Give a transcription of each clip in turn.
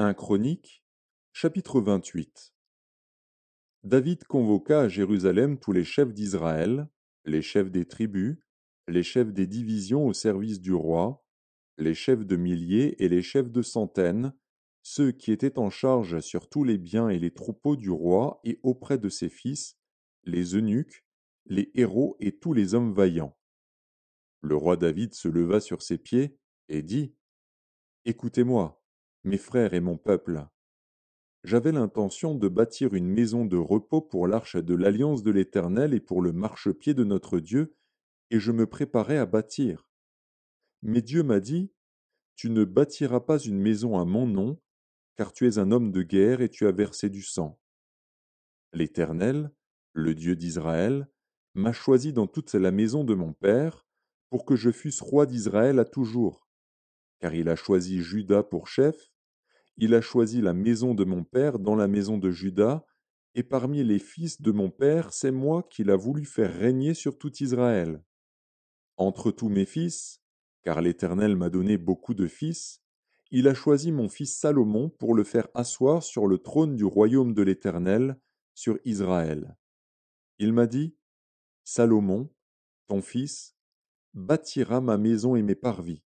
1 Chroniques, chapitre 28. David convoqua à Jérusalem tous les chefs d'Israël, les chefs des tribus, les chefs des divisions au service du roi, les chefs de milliers et les chefs de centaines, ceux qui étaient en charge sur tous les biens et les troupeaux du roi et auprès de ses fils, les eunuques, les héros et tous les hommes vaillants. Le roi David se leva sur ses pieds et dit: Écoutez-moi, mes frères et mon peuple. J'avais l'intention de bâtir une maison de repos pour l'arche de l'alliance de l'Éternel et pour le marchepied de notre Dieu, et je me préparais à bâtir. Mais Dieu m'a dit: Tu ne bâtiras pas une maison à mon nom, car tu es un homme de guerre et tu as versé du sang. L'Éternel, le Dieu d'Israël, m'a choisi dans toute la maison de mon père, pour que je fusse roi d'Israël à toujours, car il a choisi Juda pour chef. Il a choisi la maison de mon père dans la maison de Juda, et parmi les fils de mon père, c'est moi qu'il a voulu faire régner sur tout Israël. Entre tous mes fils, car l'Éternel m'a donné beaucoup de fils, il a choisi mon fils Salomon pour le faire asseoir sur le trône du royaume de l'Éternel, sur Israël. Il m'a dit: Salomon, ton fils, bâtira ma maison et mes parvis,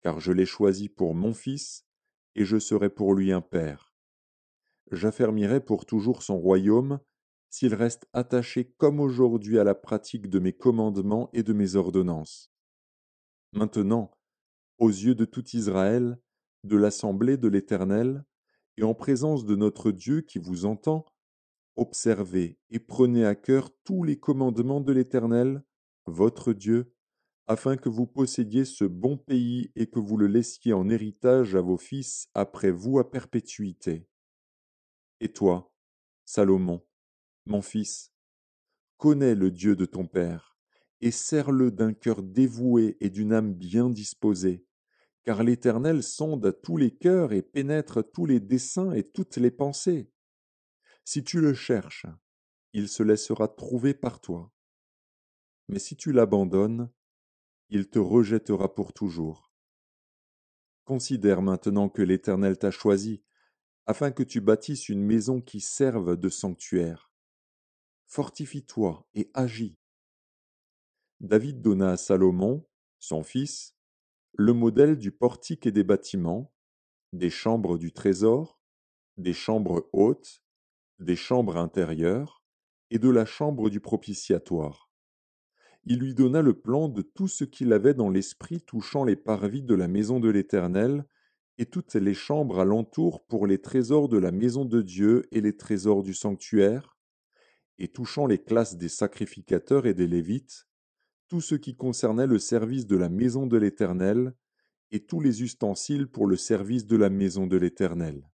car je l'ai choisi pour mon fils, et je serai pour lui un père. J'affermirai pour toujours son royaume, s'il reste attaché comme aujourd'hui à la pratique de mes commandements et de mes ordonnances. Maintenant, aux yeux de tout Israël, de l'assemblée de l'Éternel, et en présence de notre Dieu qui vous entend, observez et prenez à cœur tous les commandements de l'Éternel, votre Dieu, afin que vous possédiez ce bon pays et que vous le laissiez en héritage à vos fils après vous à perpétuité. Et toi, Salomon, mon fils, connais le Dieu de ton père, et sers-le d'un cœur dévoué et d'une âme bien disposée, car l'Éternel sonde tous les cœurs et pénètre tous les desseins et toutes les pensées. Si tu le cherches, il se laissera trouver par toi. Mais si tu l'abandonnes, il te rejettera pour toujours. Considère maintenant que l'Éternel t'a choisi, afin que tu bâtisses une maison qui serve de sanctuaire. Fortifie-toi et agis. David donna à Salomon, son fils, le modèle du portique et des bâtiments, des chambres du trésor, des chambres hautes, des chambres intérieures, et de la chambre du propitiatoire. Il lui donna le plan de tout ce qu'il avait dans l'esprit touchant les parvis de la maison de l'Éternel, et toutes les chambres alentour pour les trésors de la maison de Dieu et les trésors du sanctuaire, et touchant les classes des sacrificateurs et des Lévites, tout ce qui concernait le service de la maison de l'Éternel, et tous les ustensiles pour le service de la maison de l'Éternel.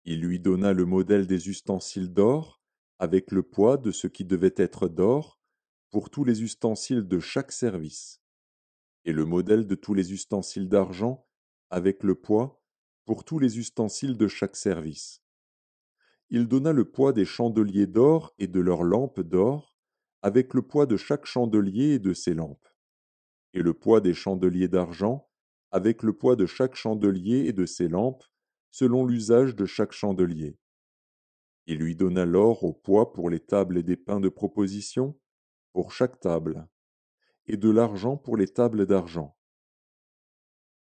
Il lui donna le modèle des ustensiles d'or, avec le poids de ce qui devait être d'or, pour tous les ustensiles de chaque service, et le modèle de tous les ustensiles d'argent, avec le poids, pour tous les ustensiles de chaque service. Il donna le poids des chandeliers d'or et de leurs lampes d'or, avec le poids de chaque chandelier et de ses lampes, et le poids des chandeliers d'argent, avec le poids de chaque chandelier et de ses lampes, selon l'usage de chaque chandelier. Il lui donna l'or au poids pour les tables et des pains de proposition, pour chaque table, et de l'argent pour les tables d'argent.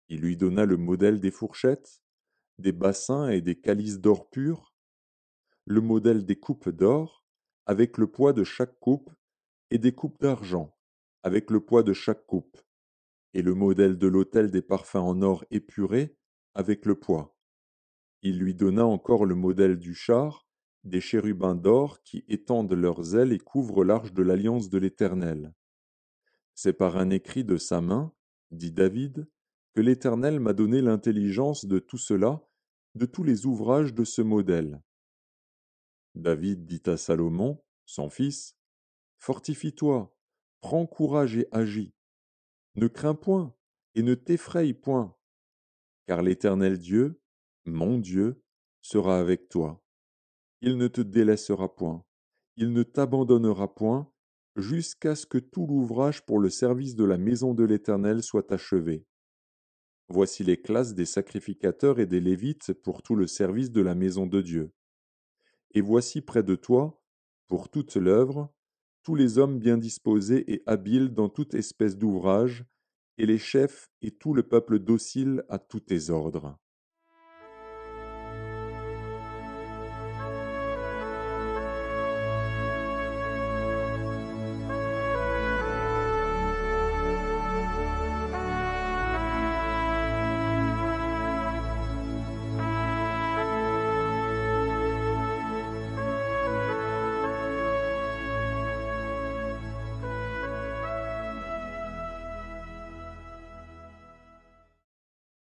Il lui donna le modèle des fourchettes, des bassins et des calices d'or pur, le modèle des coupes d'or, avec le poids de chaque coupe, et des coupes d'argent, avec le poids de chaque coupe, et le modèle de l'autel des parfums en or épuré, avec le poids. Il lui donna encore le modèle du char, des chérubins d'or qui étendent leurs ailes et couvrent l'arche de l'alliance de l'Éternel. C'est par un écrit de sa main, dit David, que l'Éternel m'a donné l'intelligence de tout cela, de tous les ouvrages de ce modèle. David dit à Salomon, son fils, Fortifie-toi, prends courage et agis. Ne crains point et ne t'effraie point, car l'Éternel Dieu, mon Dieu, sera avec toi. Il ne te délaissera point, il ne t'abandonnera point, jusqu'à ce que tout l'ouvrage pour le service de la maison de l'Éternel soit achevé. Voici les classes des sacrificateurs et des Lévites pour tout le service de la maison de Dieu. Et voici près de toi, pour toute l'œuvre, tous les hommes bien disposés et habiles dans toute espèce d'ouvrage, et les chefs et tout le peuple docile à tous tes ordres.